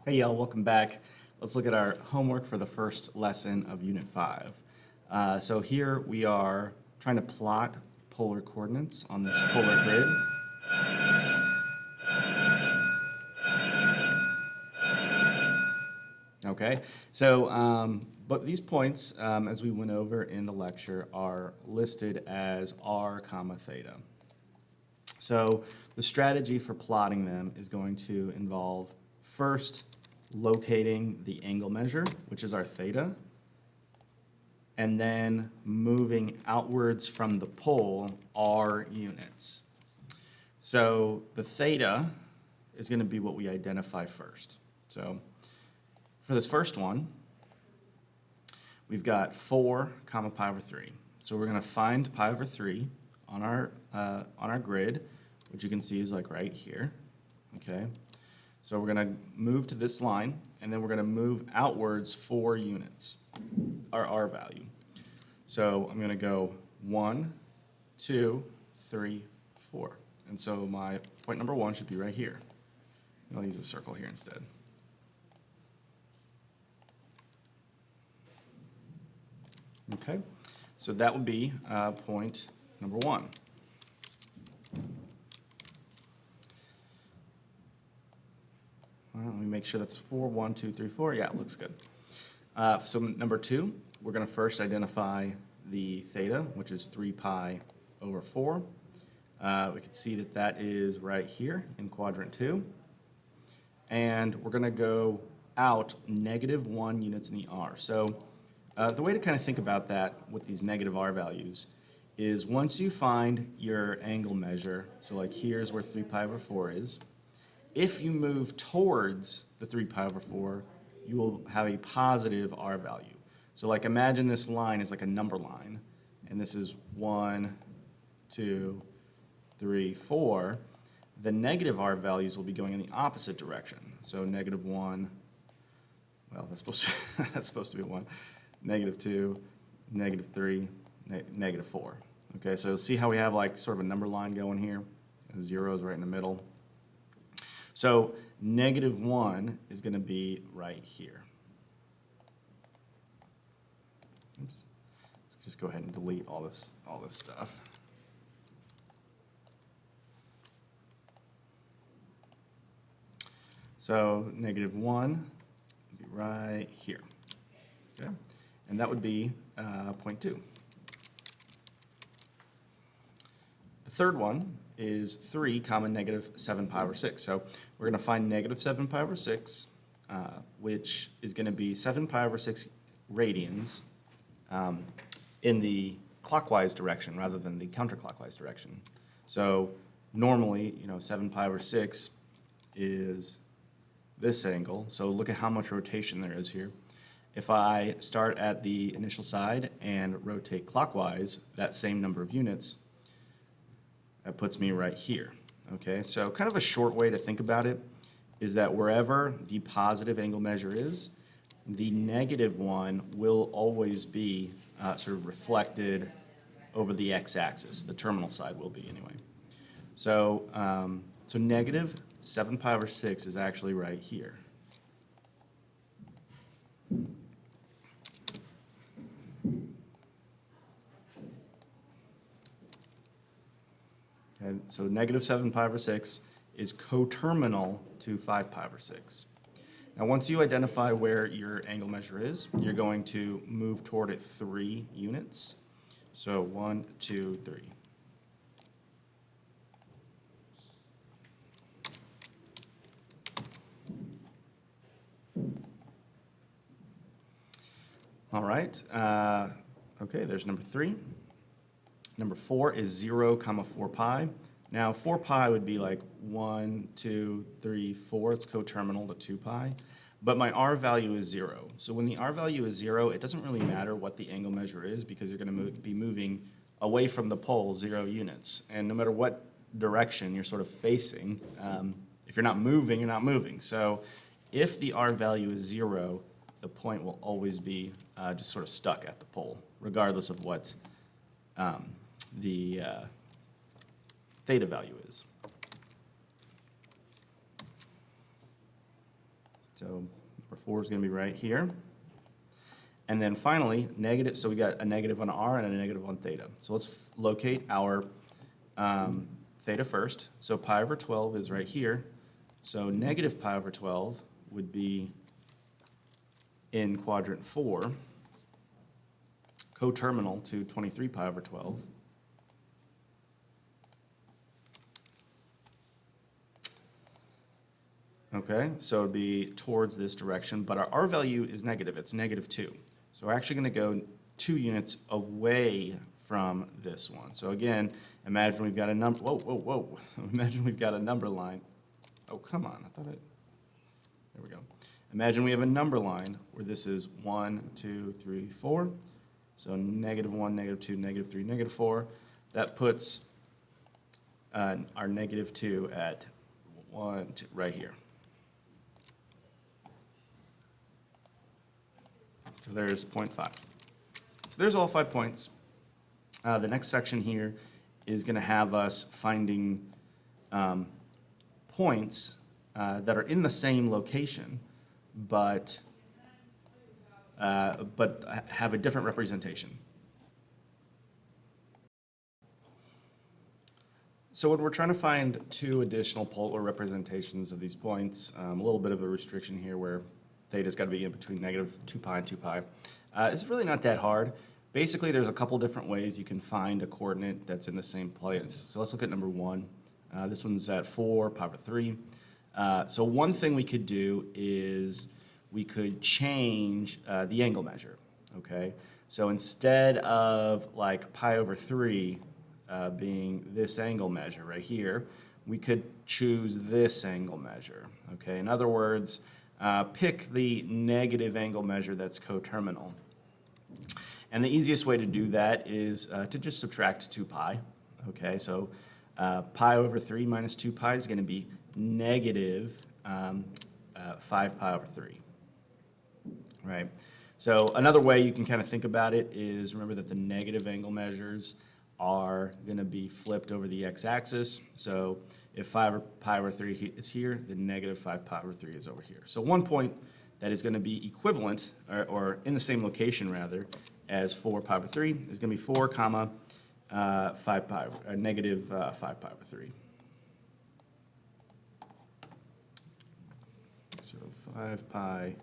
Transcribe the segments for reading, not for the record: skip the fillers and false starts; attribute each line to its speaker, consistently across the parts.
Speaker 1: Hey y'all, welcome back. Let's look at our homework for the first lesson of Unit 5. So here we are trying to plot polar coordinates on this polar grid. Okay, so but these points, as we went over in the lecture, are listed as r comma theta. So the strategy for plotting them is going to involve first locating the angle measure, which is our theta, and then moving outwards from the pole r units. So the theta is going to be what we identify first. So for this first one, we've got 4 comma pi over 3. So we're going to find pi over 3 on our grid, which you can see is like right here. Okay. So we're going to move to this line, and then we're going to move outwards 4 units, our r value. So I'm going to go 1, 2, 3, 4. And so my point number 1 should be right here. I'll use a circle here instead. Okay, so that would be point number 1. Well, let me make sure that's 4, 1, 2, 3, 4. Yeah, it looks good. So number 2, we're going to first identify the theta, which is 3 pi over 4. We can see that that is right here in quadrant 2. And we're going to go out -1 units in the r. So the way to kind of think about that with these negative r values is once you find your angle measure, so like here's where 3 pi over 4 is, if you move towards the 3 pi over 4, you will have a positive r value. So like imagine this line is like a number line, and this is 1, 2, 3, 4. The negative r values will be going in the opposite direction. So -1, well, that's supposed to be 1, -2, -3, -4. Okay, so see how we have like sort of a number line going here? 0 is right in the middle. So -1 is going to be right here. Oops. Let's just go ahead and delete all this stuff. So -1 would be right here. Okay, and that would be point 2. The third one is 3 comma -7 pi over 6. So we're going to find -7 pi over 6, which is going to be 7 pi over 6 radians in the clockwise direction rather than the counterclockwise direction. So normally, 7 pi over 6 is this angle. So look at how much rotation there is here. If I start at the initial side and rotate clockwise that same number of units, that puts me right here. Okay, so kind of a short way to think about it is that wherever the positive angle measure is, the -1 will always be sort of reflected over the x-axis. The terminal side will be anyway. So, so -7 pi over 6 is actually right here. Okay, so -7 pi over 6 is coterminal to 5 pi over 6. Now once you identify where your angle measure is, you're going to move toward it 3 units. So 1, 2, 3. All right, okay, there's number 3. Number 4 is 0 comma 4 pi. Now 4 pi would be like 1, 2, 3, 4. It's coterminal to 2 pi. But my r value is 0. So when the r value is 0, it doesn't really matter what the angle measure is because you're going to be moving away from the pole 0 units. And no matter what direction you're sort of facing, if you're not moving, you're not moving. So if the r value is 0, the point will always be just sort of stuck at the pole, regardless of what the theta value is. So number 4 is going to be right here. And then finally, negative, so we got a negative on r and a negative on theta. So let's locate our theta first. So pi over 12 is right here. So negative pi over 12 would be in quadrant 4, coterminal to 23 pi over 12. Okay, so it would be towards this direction, but our R value is negative, it's -2. So we're actually going to go 2 units away from this one. So again, imagine we've got a number, whoa. Imagine we've got a number line. Oh, come on, I thought it, there we go. Imagine we have a number line where this is 1, 2, 3, 4. So -1, -2, -3, -4. That puts our -2 at 1, 2, right here. So there's 0.5. So there's all 5 points. The next section here is going to have us finding points that are in the same location, but have a different representation. So when we're trying to find 2 additional polar representations of these points, a little bit of a restriction here where theta's got to be in between -2 pi and 2 pi. It's really not that hard. Basically, there's a couple different ways you can find a coordinate that's in the same place. So let's look at number 1. This one's at 4 pi over 3. So one thing we could do is we could change the angle measure, okay? So instead of like pi over 3 being this angle measure right here, we could choose this angle measure, okay? In other words, pick the negative angle measure that's coterminal. And the easiest way to do that is to just subtract 2 pi, okay? So pi over 3 minus 2 pi is going to be negative 5 pi over 3, right? So another way you can kind of think about it is remember that the negative angle measures are going to be flipped over the x-axis. So if 5 pi over 3 is here, then negative 5 pi over 3 is over here. So one point that is going to be equivalent, or in the same location rather, as 4 pi over 3 is going to be 4 comma 5 pi, negative 5 pi over 3. So 5 pi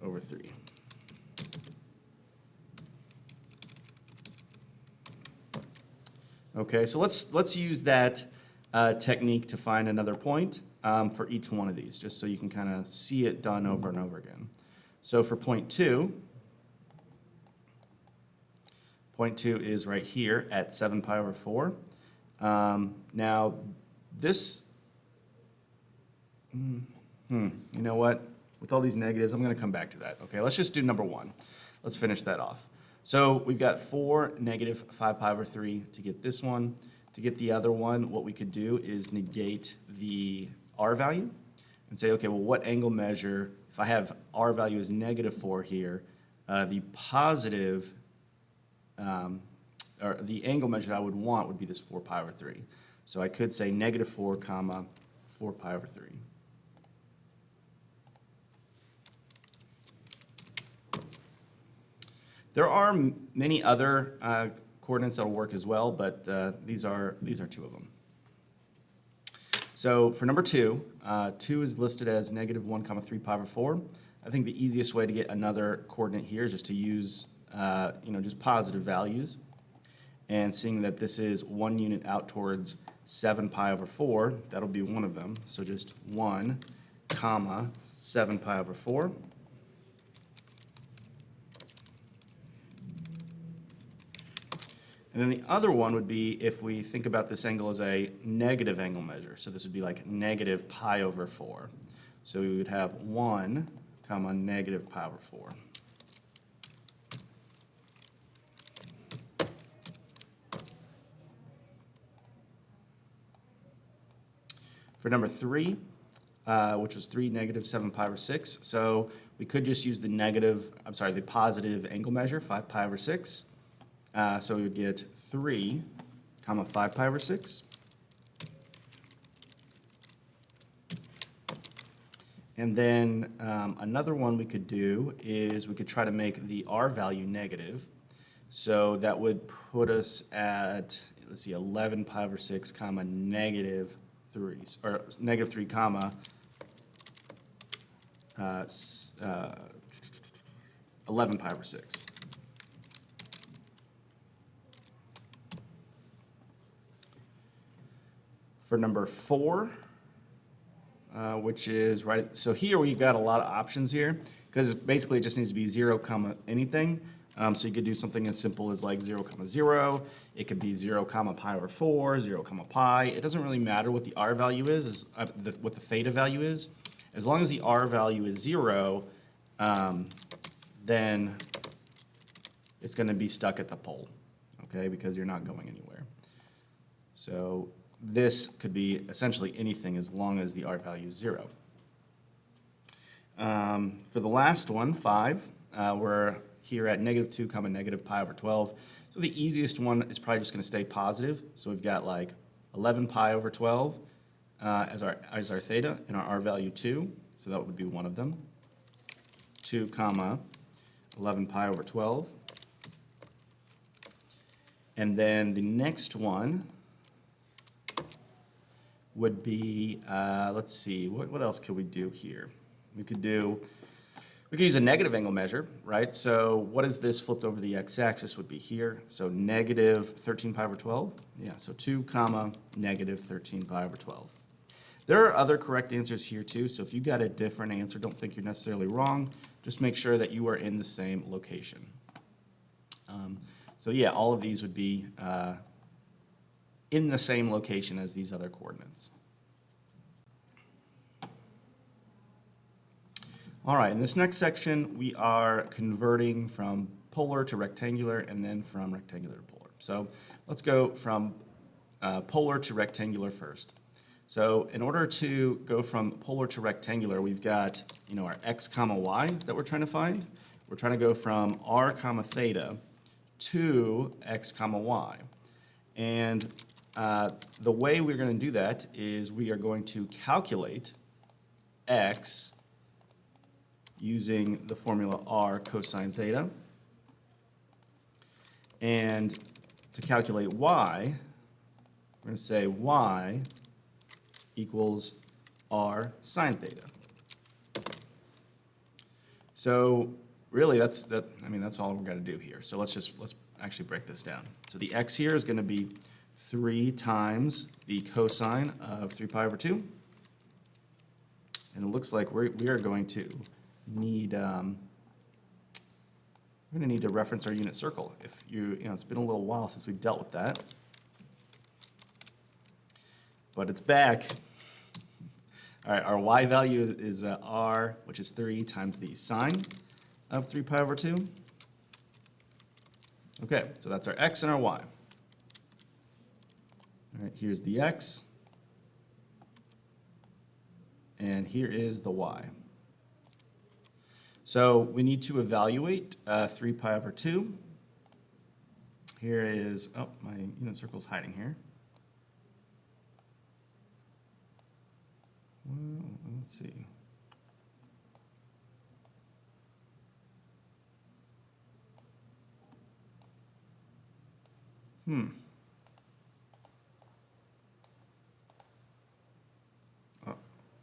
Speaker 1: over 3. Okay, so let's use that technique to find another point for each one of these, just so you can kind of see it done over and over again. So for point 2 is right here at 7 pi over 4. Now this, you know what? With all these negatives, I'm going to come back to that. Okay, let's just do number 1. Let's finish that off. So we've got 4 negative 5 pi over 3 to get this one. To get the other one, what we could do is negate the r value and say, okay, well, what angle measure, if I have r value is -4 here, the positive, or the angle measure I would want would be this 4 pi over 3. So I could say -4 comma 4 pi over 3. There are many other coordinates that will work as well, but these are 2 of them. So for number 2, 2 is listed as -1 comma 3 pi over 4. I think the easiest way to get another coordinate here is just to use just positive values. And seeing that this is 1 unit out towards 7 pi over 4, that'll be one of them. So just 1 comma 7 pi over 4. And then the other one would be if we think about this angle as a negative angle measure. So this would be like negative pi over 4. So we would have 1 comma negative pi over 4. For number 3, which was 3 negative 7 pi over 6. So we could just use the positive angle measure, 5 pi over 6. So we would get 3 comma 5 pi over 6. And then another one we could do is we could try to make the r value negative. So that would put us at, let's see, 11 pi over 6 comma negative 3, or negative 3 comma 11 pi over 6. For number 4, which is right, so here we got a lot of options here, because basically it just needs to be 0 comma anything. So you could do something as simple as like 0 comma 0. It could be 0 comma pi over 4, 0 comma pi. It doesn't really matter what the r value is what the theta value is. As long as the r value is 0, then it's going to be stuck at the pole, okay, because you're not going anywhere. So this could be essentially anything as long as the r value is 0. For the last one, 5, we're here at negative 2 comma negative pi over 12. So the easiest one is probably just going to stay positive. So we've got like 11 pi over 12 as our theta, and our r value 2. So that would be one of them. 2 comma 11 pi over 12. And then the next one would be, let's see, what else could we do here? We could use a negative angle measure, right? So what is this flipped over the x-axis would be here. So negative 13 pi over 12. Yeah, so 2 comma negative 13 pi over 12. There are other correct answers here too, so if you got a different answer, don't think you're necessarily wrong. Just make sure that you are in the same location. So yeah, all of these would be in the same location as these other coordinates. All right, in this next section, we are converting from polar to rectangular and then from rectangular to polar. So let's go from polar to rectangular first. So in order to go from polar to rectangular, we've got, our x comma y that we're trying to find. We're trying to go from r comma theta to x comma y. And the way we're going to do that is we are going to calculate x using the formula r cosine theta. And to calculate y, we're going to say y equals r sine theta. So really that's all we've got to do here. So let's actually break this down. So the x here is going to be 3 times the cosine of 3 pi over 2. And it looks like we are going to need we're going to need to reference our unit circle. If it's been a little while since we dealt with that, but it's back. All right, our y value is r, which is 3 times the sine of 3 pi over 2. Okay, so that's our x and our y. All right, here's the x, and here is the y. So we need to evaluate 3 pi over 2. Here is, oh, my unit circle's hiding here. Well, let's see. Oh,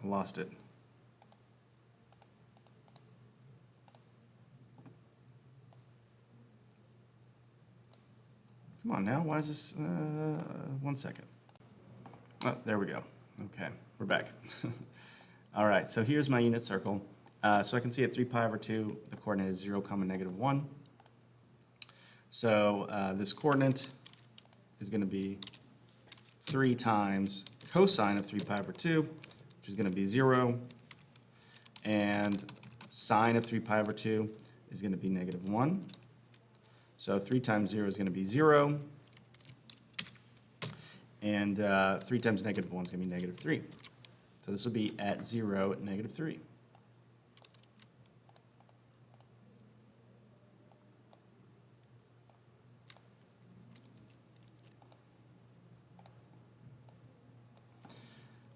Speaker 1: I lost it. Come on now, why is this, 1 second. Oh, there we go. Okay, we're back. All right, so here's my unit circle. So I can see at 3 pi over 2, the coordinate is 0 comma negative 1. So this coordinate is going to be 3 times cosine of 3 pi over 2, which is going to be 0. And sine of 3 pi over 2 is going to be negative 1. So 3 times 0 is going to be 0. And 3 times negative 1 is going to be negative 3. So this will be at 0, negative 3.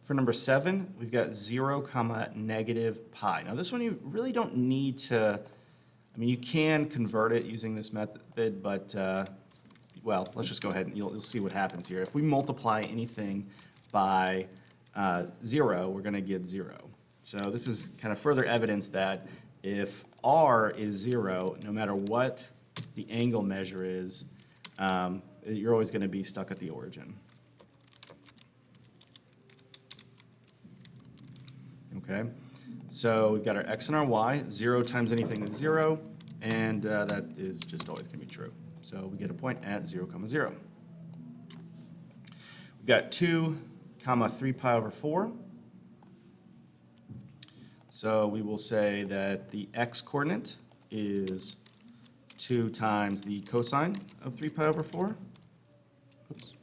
Speaker 1: For number 7, we've got 0, comma, negative pi. Now this one you really don't need to, I mean, you can convert it using this method, but, well, let's just go ahead and you'll see what happens here. If we multiply anything by 0, we're going to get 0. So this is kind of further evidence that if r is 0, no matter what the angle measure is, you're always going to be stuck at the origin. Okay, so we've got our x and our y. 0 times anything is 0, and that is just always going to be true. So we get a point at 0, 0. We've got 2, comma, 3 pi over 4. So we will say that the x-coordinate is 2 times the cosine of 3 pi over 4. Oops.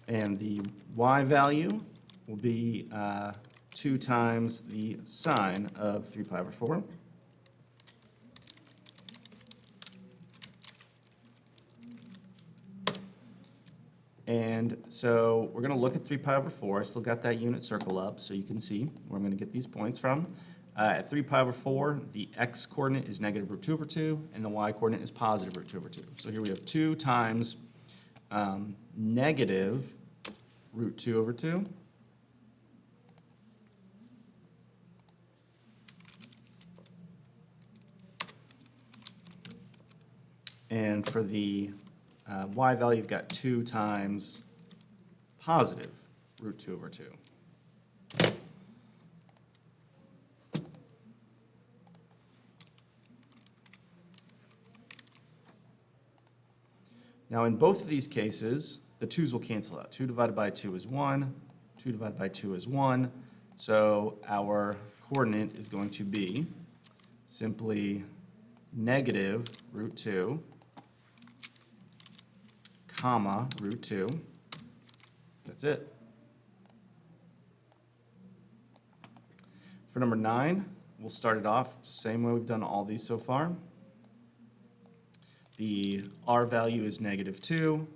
Speaker 1: And the y value will be 2 times the sine of 3 pi over 4. And so we're going to look at 3 pi over 4. I still got that unit circle up so you can see where I'm going to get these points from. At 3 pi over 4, the x-coordinate is negative root 2 over 2, and the y-coordinate is positive root 2 over 2. So here we have 2 times negative root 2 over 2. And for the y value, you've got 2 times positive root 2 over 2. Now in both of these cases, the 2's will cancel out. 2 divided by 2 is 1. 2 divided by 2 is 1. So our coordinate is going to be simply negative root 2, comma, root 2. That's it. For number 9, we'll start it off the same way we've done all these so far. The r value is negative 2,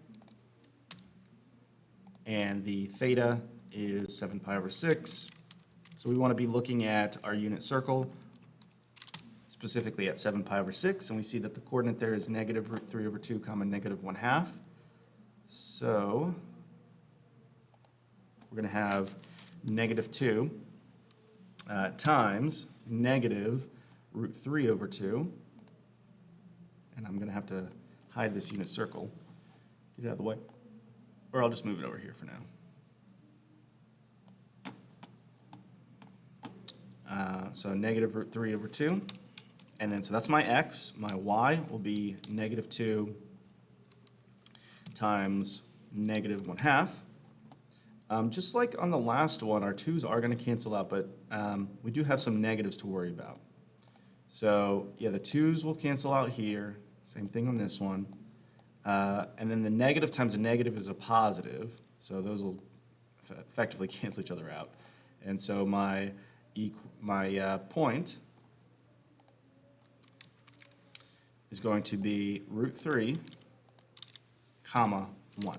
Speaker 1: and the theta is 7 pi over 6. So we want to be looking at our unit circle, specifically at 7 pi over 6, and we see that the coordinate there is negative root 3 over 2, comma, negative 1/2. So we're going to have negative 2 times negative root 3 over 2. And I'm going to have to hide this unit circle. Get it out of the way. Or I'll just move it over here for now. So negative root 3 over 2. And then, so that's my x. My y will be negative 2 times negative 1/2. Just like on the last one, our 2's are going to cancel out, but we do have some negatives to worry about. So yeah, the 2's will cancel out here. Same thing on this one. And then the negative times a negative is a positive. So those will effectively cancel each other out. And so my point is going to be root 3, comma, 1.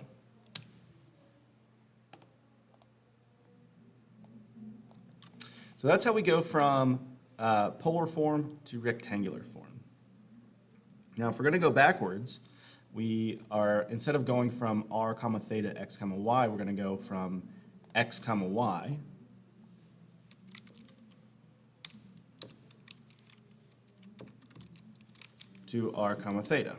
Speaker 1: So that's how we go from polar form to rectangular form. Now, if we're going to go backwards, we are, instead of going from r comma theta x comma y, we're going to go from x comma y to r comma theta.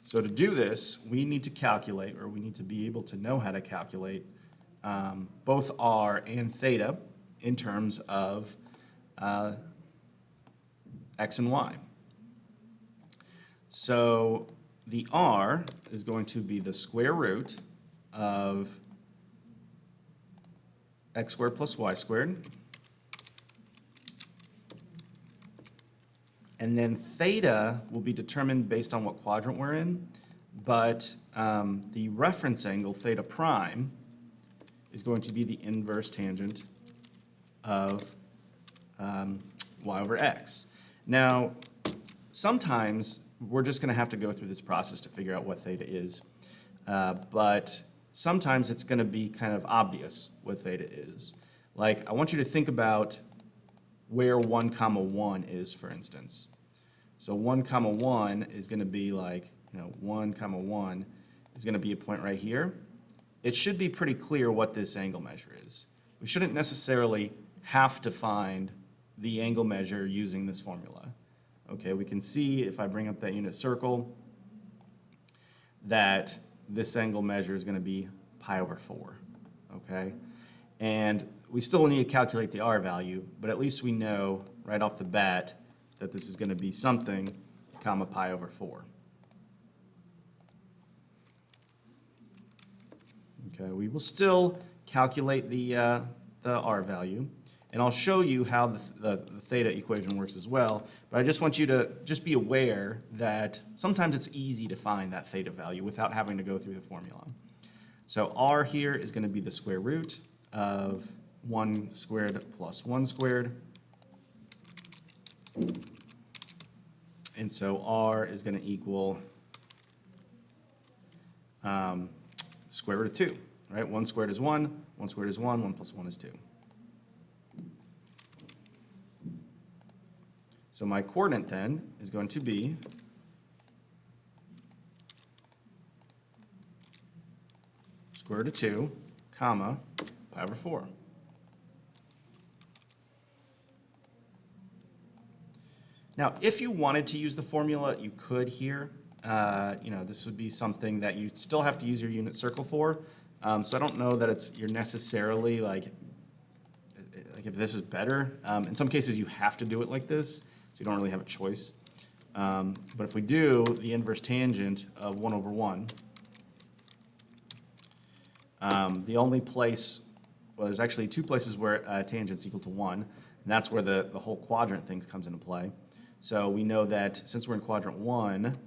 Speaker 1: So to do this, we need to calculate, or we need to be able to know how to calculate both r and theta in terms of x and y. So the r is going to be the square root of x squared plus y squared. And then theta will be determined based on what quadrant we're in, but the reference angle, theta prime, is going to be the inverse tangent of y over x. Now, sometimes we're just going to have to go through this process to figure out what theta is, but sometimes it's going to be kind of obvious what theta is. Like, I want you to think about where 1 comma 1 is, for instance. So 1 comma 1 is going to be like, 1 comma 1 is going to be a point right here. It should be pretty clear what this angle measure is. We shouldn't necessarily have to find the angle measure using this formula. Okay, we can see if I bring up that unit circle that this angle measure is going to be pi over 4. Okay, and we still need to calculate the r value, but at least we know right off the bat that this is going to be something comma pi over 4. Okay, we will still calculate the r value, and I'll show you how the theta equation works as well, but I just want you to just be aware that sometimes it's easy to find that theta value without having to go through the formula. So r here is going to be the square root of 1 squared plus 1 squared. And so r is going to equal square root of 2, right? 1 squared is 1, 1 squared is 1, 1 plus 1 is 2. So my coordinate then is going to be square root of 2, comma, pi over 4. Now, if you wanted to use the formula, you could here. This would be something that you still have to use your unit circle for. So I don't know that you're necessarily like if this is better. In some cases, you have to do it like this, so you don't really have a choice. But if we do the inverse tangent of 1 over 1, the only place, well, there's actually 2 places where tangent's equal to 1, and that's where the whole quadrant thing comes into play. So we know that since we're in quadrant 1,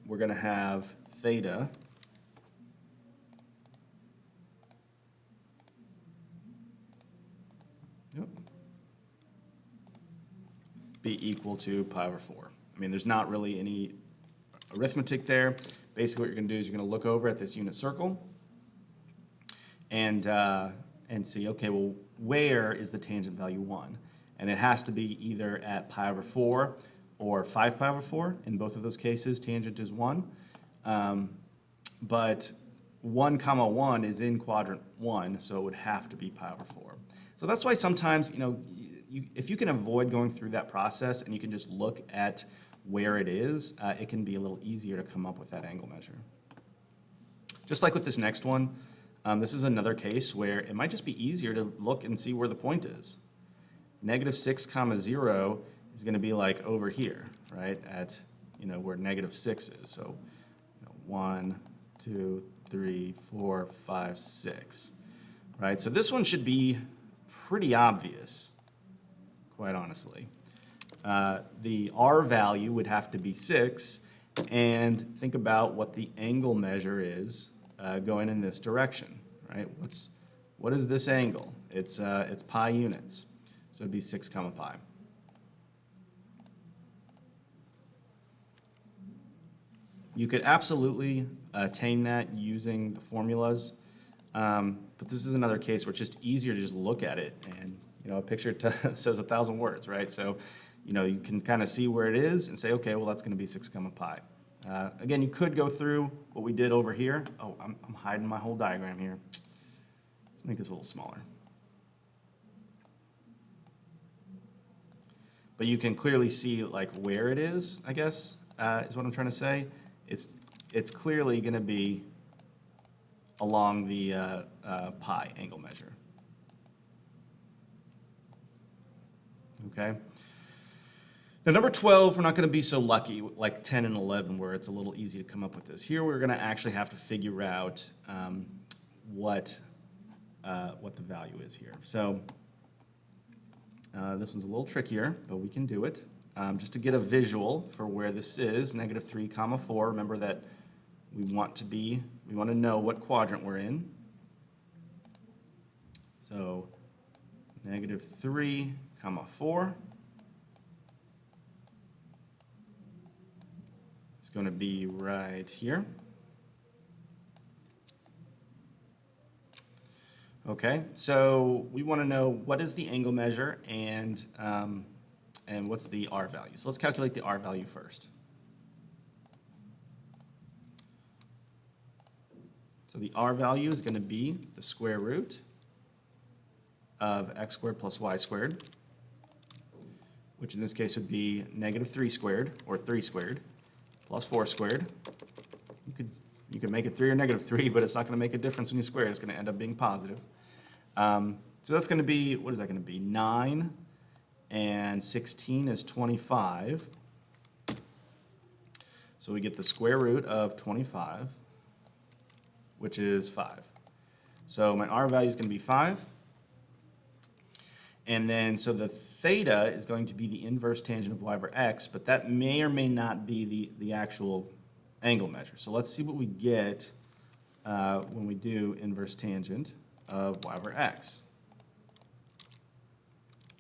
Speaker 1: we're going to have theta be equal to pi over 4. I mean, there's not really any arithmetic there. Basically, what you're going to do is you're going to look over at this unit circle and see, okay, well, where is the tangent value 1? And it has to be either at pi over 4 or 5 pi over 4. In both of those cases, tangent is 1. But 1 comma 1 is in quadrant 1, so it would have to be pi over 4. So that's why sometimes, if you can avoid going through that process and you can just look at where it is, it can be a little easier to come up with that angle measure. Just like with this next one, this is another case where it might just be easier to look and see where the point is. Negative 6 comma 0 is going to be like over here, right, at where negative 6 is. So 1, 2, 3, 4, 5, 6, right? So this one should be pretty obvious, quite honestly. The r value would have to be 6, and think about what the angle measure is going in this direction, right? What is this angle? It's pi units, so it'd be 6 comma pi. You could absolutely attain that using the formulas, but this is another case where it's just easier to just look at it, and a picture says 1,000 words, right? So you can kind of see where it is and say, okay, well, that's going to be 6 comma pi. Again, you could go through what we did over here. Oh, I'm hiding my whole diagram here. Let's make this a little smaller. But you can clearly see like where it is, I guess, is what I'm trying to say. It's clearly going to be along the pi angle measure. Okay. Now, number 12, we're not going to be so lucky like 10 and 11 where it's a little easy to come up with this. Here, we're going to actually have to figure out what the value is here. So this one's a little trickier, but we can do it. Just to get a visual for where this is, negative 3 comma 4. Remember that we want to know what quadrant we're in. So -3, 4 is going to be right here. Okay, so we want to know what is the angle measure and what's the R value. So let's calculate the R value first. So the R value is going to be the square root of x squared plus y squared, which in this case would be -3 squared, or 3 squared, plus 4 squared. You could make it 3 or -3, but it's not going to make a difference when you square it. It's going to end up being positive. So that's going to be, what is that going to be? 9 and 16 is 25. So we get the square root of 25, which is 5. So my R value is going to be 5. And then, so the theta is going to be the inverse tangent of y over x, but that may or may not be the actual angle measure. So let's see what we get when we do inverse tangent of y over x.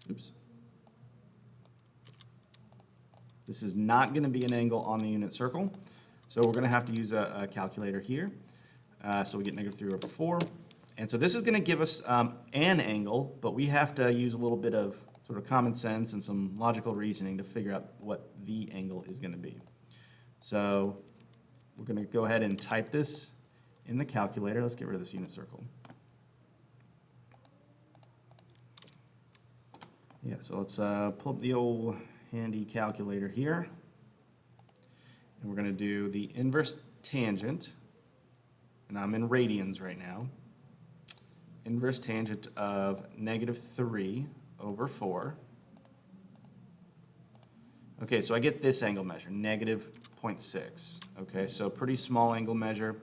Speaker 1: Oops. This is not going to be an angle on the unit circle, so we're going to have to use a calculator here. So we get -3/4. And so this is going to give us an angle, but we have to use a little bit of sort of common sense and some logical reasoning to figure out what the angle is going to be. So we're going to go ahead and type this in the calculator. Let's get rid of this unit circle. Yeah, so let's pull up the old handy calculator here. And we're going to do the inverse tangent, and I'm in radians right now. Inverse tangent of -3/4. Okay, so I get this angle measure, -0.6. Okay, so pretty small angle measure,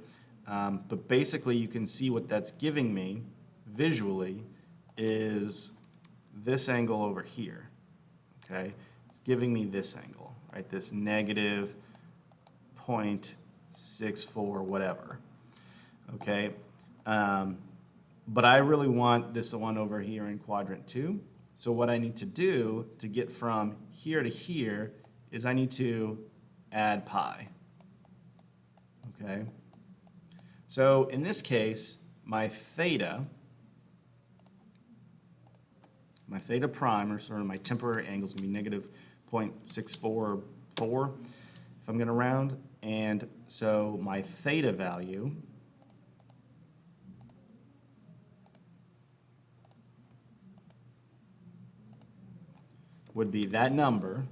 Speaker 1: but basically you can see what that's giving me visually is this angle over here. Okay, it's giving me this angle, right? This -0.64 whatever. Okay. But I really want this one over here in quadrant 2. So what I need to do to get from here to here is I need to add pi. Okay? So in this case, my theta prime, or sort of my temporary angle, is going to be -0.644 if I'm going to round. And so my theta value would be that number.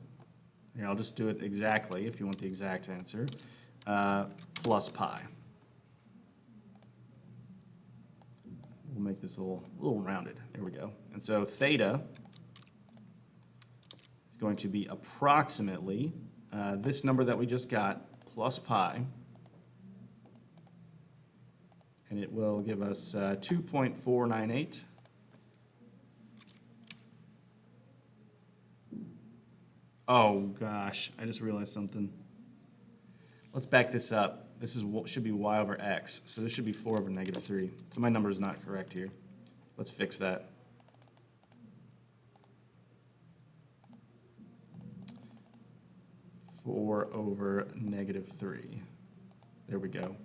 Speaker 1: Here, I'll just do it exactly if you want the exact answer, plus pi. We'll make this a little rounded. There we go. And so theta is going to be approximately this number that we just got plus pi, and it will give us 2.498. Oh gosh, I just realized something. Let's back this up. This should be y over x, so this should be 4 over -3. So my number is not correct here. Let's fix that. Four over -3. There we go.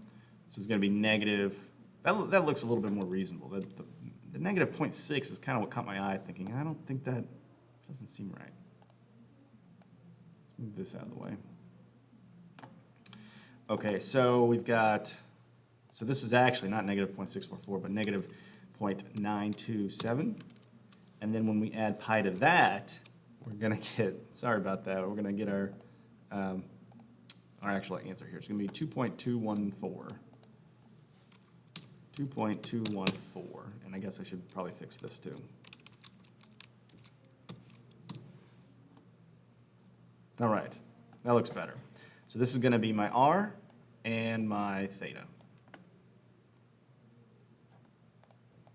Speaker 1: So it's going to be negative. That looks a little bit more reasonable. The -0.6 is kind of what caught my eye, thinking, I don't think that doesn't seem right. Move this out of the way. Okay, so we've got, so this is actually not -0.644, but -0.927. And then when we add pi to that, we're going to get, sorry about that, we're going to get our actual answer here. It's going to be 2.214. 2.214. And I guess I should probably fix this too. All right, that looks better. So this is going to be my R and my theta.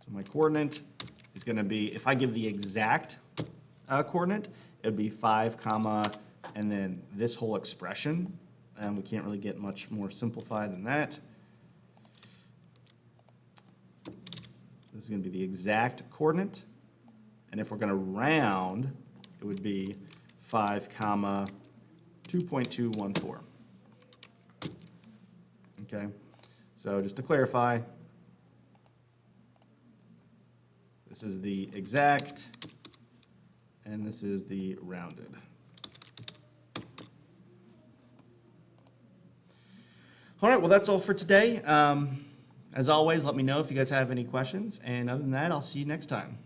Speaker 1: So my coordinate is going to be, if I give the exact coordinate, it would be 5 comma, and then this whole expression, and we can't really get much more simplified than that. So this is going to be the exact coordinate. And if we're going to round, it would be 5 comma 2.214. Okay, so just to clarify, this is the exact, and this is the rounded. All right, well, that's all for today. As always, let me know if you guys have any questions, and other than that, I'll see you next time.